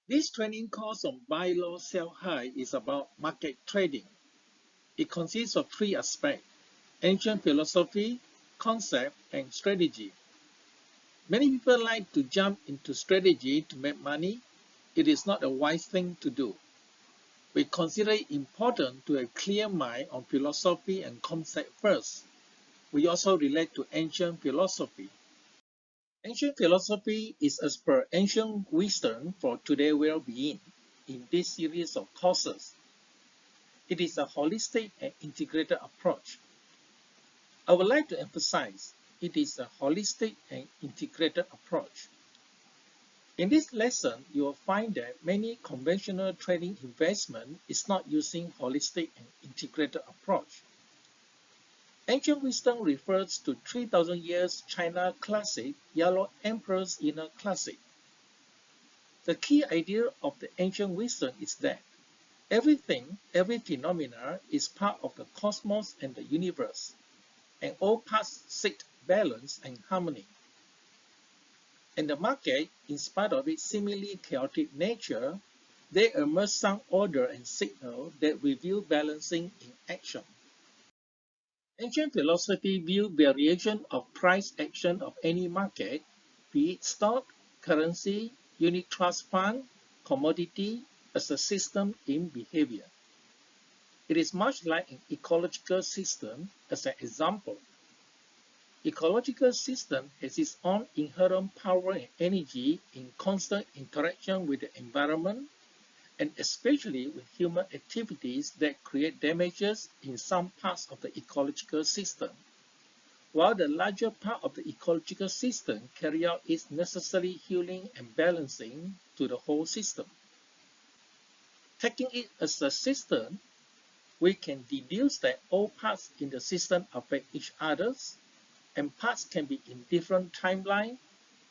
This training course on Buy Low, Sell High is about market trading. It consists of three aspects: ancient philosophy, concept, and strategy. Many people like to jump into strategy to make money. It is not a wise thing to do. We consider it important to have a clear mind on philosophy and concept first. We also relate to ancient philosophy. Ancient philosophy is as per ancient wisdom for today's well-being in this series of courses. It is a holistic and integrated approach. I would like to emphasize it is a holistic and integrated approach. In this lesson, you will find that many conventional trading investment is not using holistic and integrated approach. Ancient wisdom refers to 3,000 years China classic, Yellow Emperor's Inner Classic. The key idea of the ancient wisdom is that everything, every phenomena is part of the cosmos and the universe, and all parts seek balance and harmony. In the market, in spite of its seemingly chaotic nature, there emerge some order and signal that reveal balancing in action. Ancient philosophy viewed variation of price action of any market, be it stock, currency, unit trust fund, commodity, as a system in behavior. It is much like an ecological system as an example. Ecological system has its own inherent power and energy in constant interaction with the environment, and especially with human activities that create damages in some parts of the ecological system, while the larger part of the ecological system carry out its necessary healing and balancing to the whole system. Taking it as a system, we can deduce that all parts in the system affect each other, and parts can be in different timeline,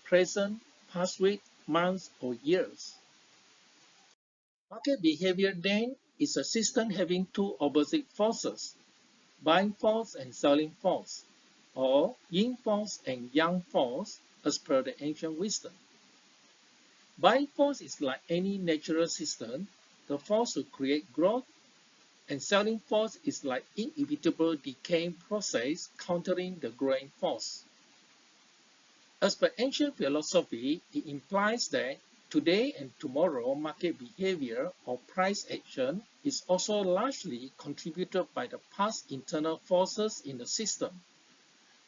present, past week, months, or years. Market behavior then is a system having two opposite forces, buying force and selling force, or yin force and yang force as per the ancient wisdom. Buying force is like any natural system, the force to create growth, and selling force is like inevitable decaying process countering the growing force. As per ancient philosophy, it implies that today and tomorrow market behavior or price action is also largely contributed by the past internal forces in the system,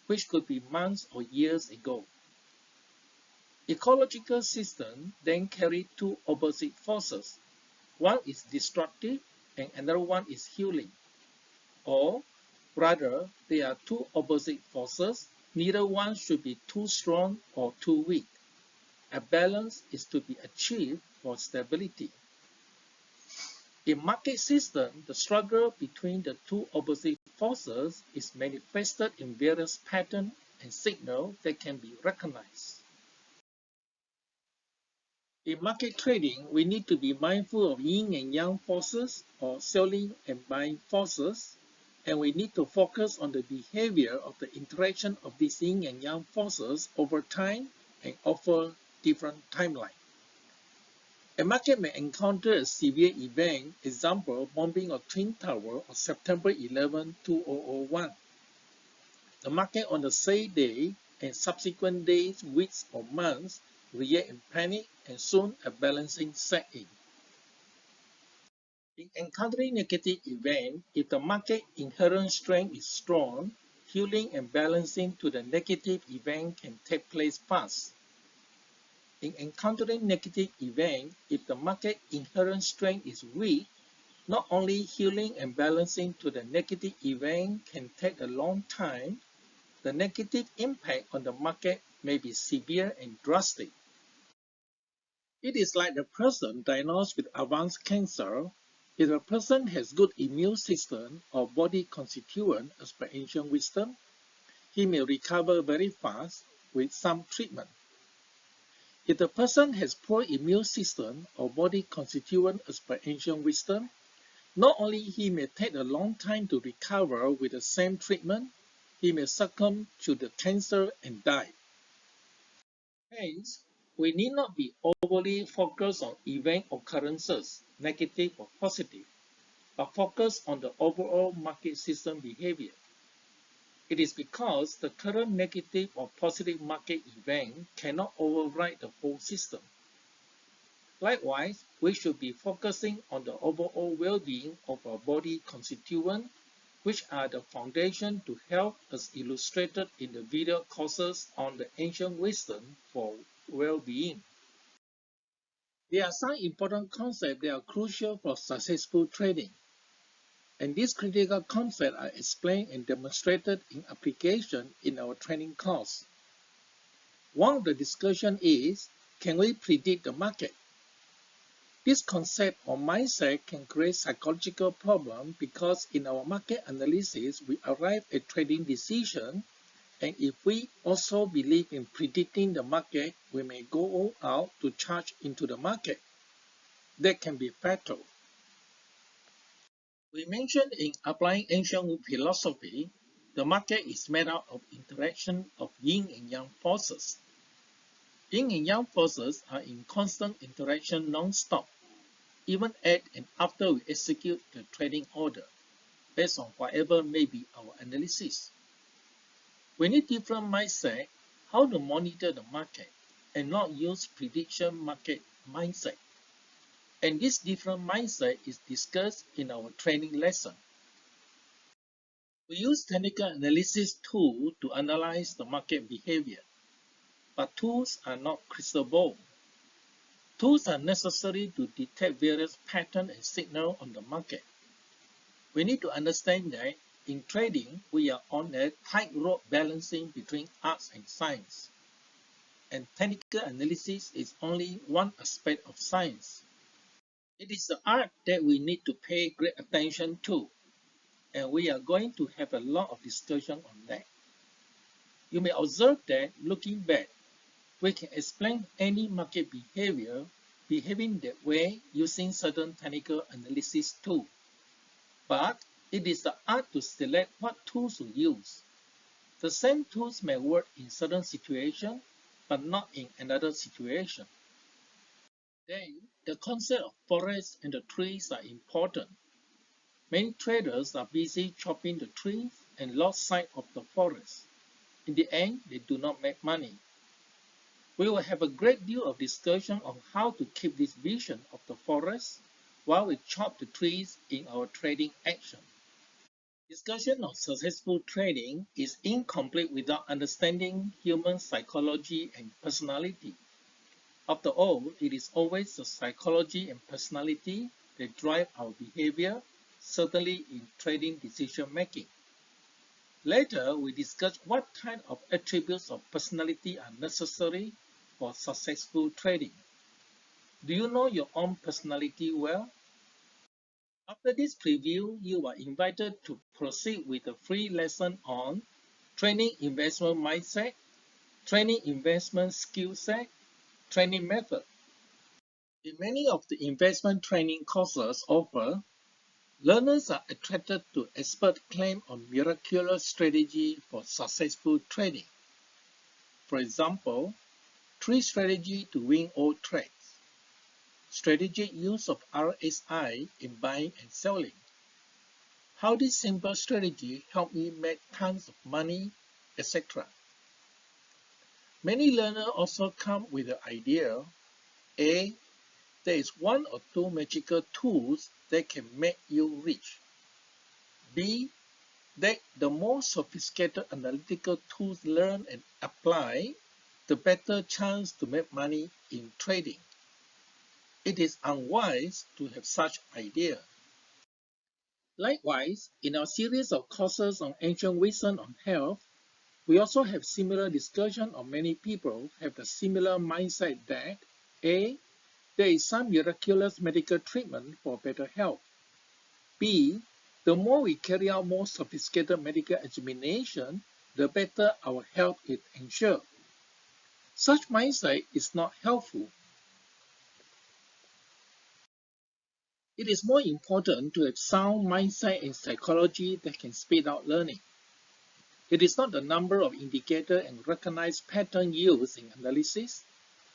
which could be months or years ago. Ecological systems then carry two opposite forces. One is destructive and another one is healing. Or rather, there are two opposite forces. Neither one should be too strong or too weak. A balance is to be achieved for stability. In market system, the struggle between the two opposite forces is manifested in various patterns and signals that can be recognized. In market trading, we need to be mindful of yin and yang forces, or selling and buying forces, and we need to focus on the behavior of the interaction of these yin and yang forces over time and over different timelines. A market may encounter a severe event, example, bombing of Twin Tower on September 11, 2001. The market on the same day and subsequent days, weeks, or months react in panic, and soon a balancing set in. In encountering negative events, if the market inherent strength is strong, healing and balancing to the negative event can take place fast. In encountering negative events, if the market inherent strength is weak, not only healing and balancing to the negative event can take a long time, the negative impact on the market may be severe and drastic. It is like the person diagnosed with advanced cancer. If a person has good immune system or body constituent as per ancient wisdom, he may recover very fast with some treatment. If the person has poor immune system or body constituent as per ancient wisdom, not only he may take a long time to recover with the same treatment, he may succumb to the cancer and die. Hence, We need not be overly focused on event occurrences, negative or positive, but focus on the overall market system behavior. It is because the current negative or positive market event cannot override the whole system. Likewise, we should be focusing on the overall well-being of our body constituent, which are the foundation to health as illustrated in the video courses on the ancient wisdom for well-being. There are some important concepts that are crucial for successful trading, and these critical concepts are explained and demonstrated in application in our training course. One of the discussion is, can we predict the market? This concept or mindset can create psychological problems because in our market analysis, we arrive at trading decision, and if we also believe in predicting the market, we may go all out to charge into the market. That can be fatal. We mentioned in applying ancient philosophy, the market is made up of interaction of yin and yang forces. Yin and yang forces are in constant interaction non-stop, even at and after we execute the trading order, based on whatever may be our analysis. We need different mindset how to monitor the market and not use prediction market mindset. And this different mindset is discussed in our training lesson. We use technical analysis tools to analyze the market behavior, but tools are not crystal ball. Tools are necessary to detect various patterns and signals on the market. We need to understand that in trading, we are on a tightrope balancing between arts and science. And technical analysis is only one aspect of science. It is the art that we need to pay great attention to, and we are going to have a lot of discussion on that. You may observe that looking back, we can explain any market behavior behaving that way using certain technical analysis tools. But it is the art to select what tools to use. The same tools may work in certain situations, but not in another situation. Then, the concept of forests and the trees are important. Many traders are busy chopping the trees and lost sight of the forest. In the end, they do not make money. We will have a great deal of discussion on how to keep this vision of the forest while we chop the trees in our trading action. Discussion of successful trading is incomplete without understanding human psychology and personality. After all, it is always the psychology and personality that drive our behavior, certainly in trading decision making. Later, we discuss what kind of attributes of personality are necessary for successful trading. Do you know your own personality well? After this preview, you are invited to proceed with a free lesson on training investment mindset, training investment skill set, training method. In many of the investment training courses offered, learners are attracted to expert claims on miraculous strategy for successful trading. For example, 3 strategies to win all trades, strategic use of RSI in buying and selling, how this simple strategy helped me make tons of money, etc. Many learners also come with the idea, A, there is 1 or 2 magical tools that can make you rich. B, that the more sophisticated analytical tools learned and applied, the better chance to make money in trading. It is unwise to have such idea. Likewise, in our series of courses on ancient wisdom on health, we also have similar discussion on many people have the similar mindset that A, there is some miraculous medical treatment for better health. B, the more we carry out more sophisticated medical examination, the better our health is ensured. Such mindset is not helpful. It is more important to have sound mindset and psychology that can speed out learning. It is not the number of indicators and recognized pattern used in analysis,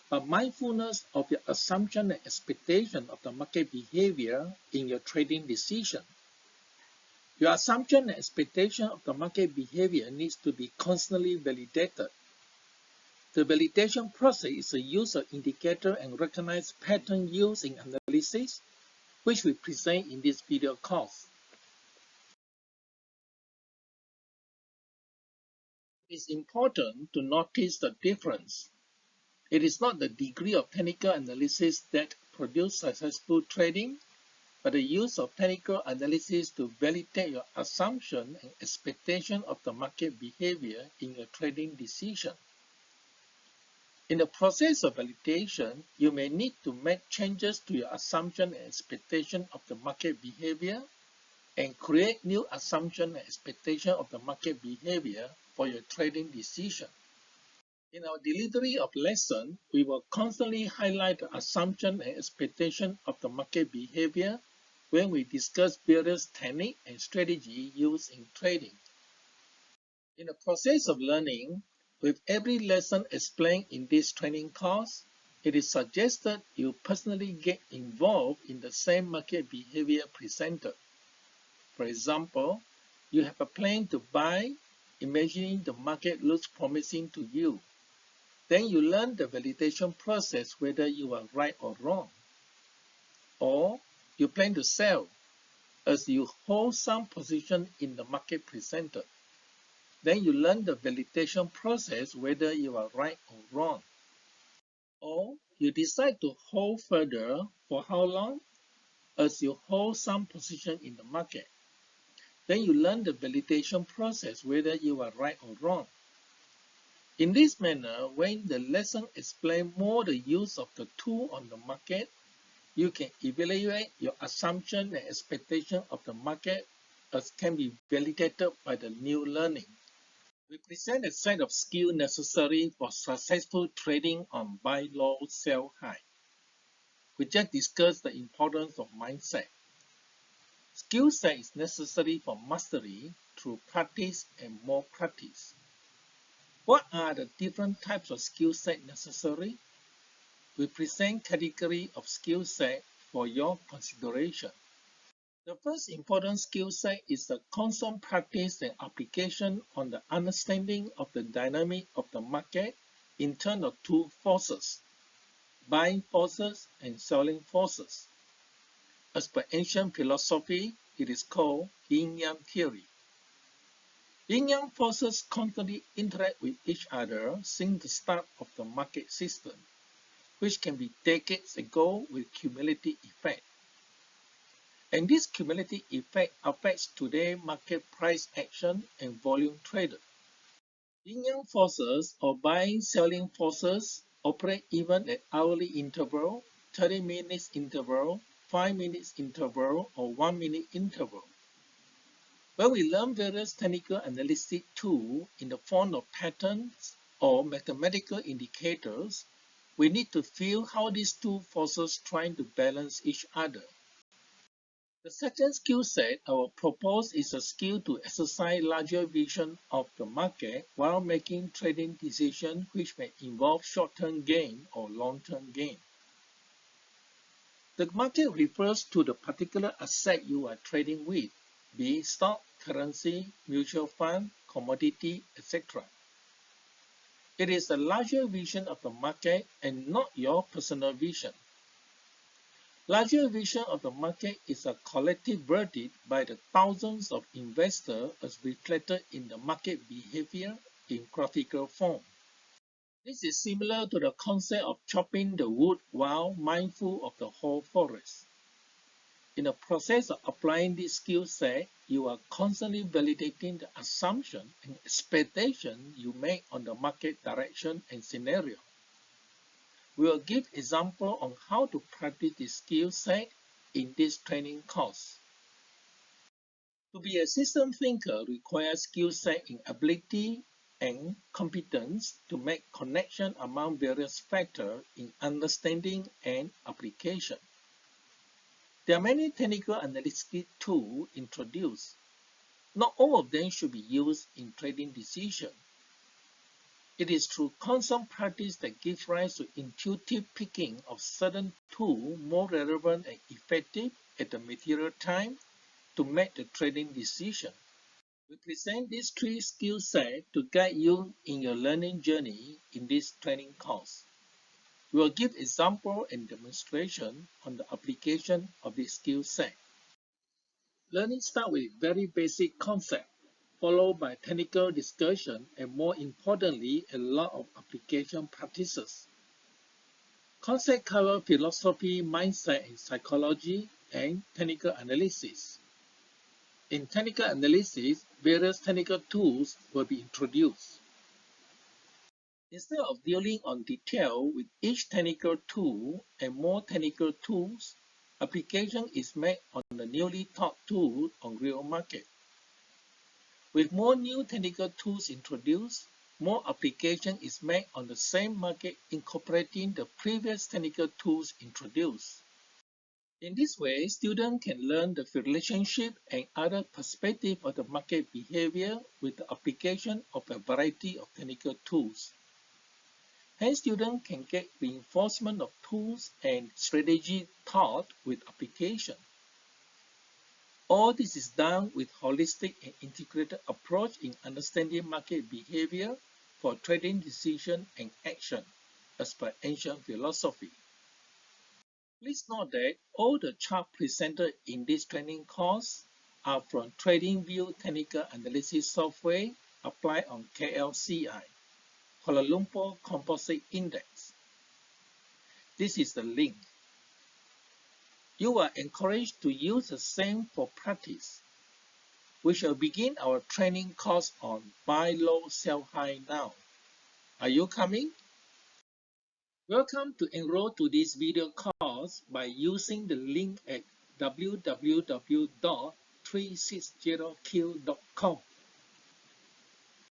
but mindfulness of your assumption and expectation of the market behavior in your trading decision. Your assumption and expectation of the market behavior needs to be constantly validated. The validation process is the use of indicator and recognize pattern used in analysis, which we present in this video course. It is important to notice the difference. It is not the degree of technical analysis that produces successful trading, but the use of technical analysis to validate your assumption and expectation of the market behavior in your trading decision. In the process of validation, you may need to make changes to your assumption and expectation of the market behavior and create new assumption and expectation of the market behavior for your trading decision. In our delivery of lesson, we will constantly highlight the assumption and expectation of the market behavior when we discuss various techniques and strategies used in trading. In the process of learning, with every lesson explained in this training course, it is suggested you personally get involved in the same market behavior presented. For example, you have a plan to buy, imagining the market looks promising to you. Then you learn the validation process whether you are right or wrong. Or you plan to sell as you hold some position in the market presented. Then you learn the validation process whether you are right or wrong. Or you decide to hold further for how long as you hold some position in the market. Then you learn the validation process whether you are right or wrong. In this manner, when the lesson explains more the use of the tool on the market, you can evaluate your assumption and expectation of the market as can be validated by the new learning. We present a set of skills necessary for successful trading on buy low, sell high. We just discussed the importance of mindset. Skill set is necessary for mastery through practice and more practice. What are the different types of skill set necessary? We present category of skill set for your consideration. The first important skill set is the constant practice and application on the understanding of the dynamic of the market in terms of two forces, buying forces and selling forces. As per ancient philosophy, it is called yin-yang theory. Yin-yang forces constantly interact with each other since the start of the market system, which can be decades ago with cumulative effect. And this cumulative effect affects today's market price action and volume traded. Yin-yang forces or buying-selling forces operate even at hourly interval, 30 minutes interval, 5 minutes interval, or 1 minute interval. When we learn various technical analytic tools in the form of patterns or mathematical indicators, we need to feel how these two forces try to balance each other. The second skill set I will propose is a skill to exercise larger vision of the market while making trading decisions which may involve short-term gain or long-term gain. The market refers to the particular asset you are trading with, be it stock, currency, mutual fund, commodity, etc. It is a larger vision of the market and not your personal vision. Larger vision of the market is a collective verdict by the thousands of investors as reflected in the market behavior in graphical form. This is similar to the concept of chopping the wood while mindful of the whole forest. In the process of applying this skill set, you are constantly validating the assumption and expectation you make on the market direction and scenario. We will give examples on how to practice this skill set in this training course. To be a system thinker requires skill set in ability and competence to make connection among various factors in understanding and application. There are many technical analytic tools introduced. Not all of them should be used in trading decisions. It is through constant practice that gives rise to intuitive picking of certain tools more relevant and effective at the material time to make the trading decision. We present these three skill sets to guide you in your learning journey in this training course. We will give example and demonstration on the application of this skill set. Learning starts with very basic concept, followed by technical discussion and more importantly, a lot of application practices. Concept cover philosophy, mindset and psychology, and technical analysis. In technical analysis, various technical tools will be introduced. Instead of dealing on detail with each technical tool and more technical tools, application is made on the newly taught tool on real market. With more new technical tools introduced, more application is made on the same market incorporating the previous technical tools introduced. In this way, students can learn the relationship and other perspectives of the market behavior with the application of a variety of technical tools. Hence, students can get reinforcement of tools and strategy taught with application. All this is done with holistic and integrated approach in understanding market behavior for trading decision and action, as per ancient philosophy. Please note that all the charts presented in this training course are from TradingView Technical Analysis software applied on KLCI, Kuala Lumpur Composite Index. This is the link. You are encouraged to use the same for practice. We shall begin our training course on Buy Low, Sell High now. Are you coming? Welcome to enroll to this video course by using the link at www.360q.com.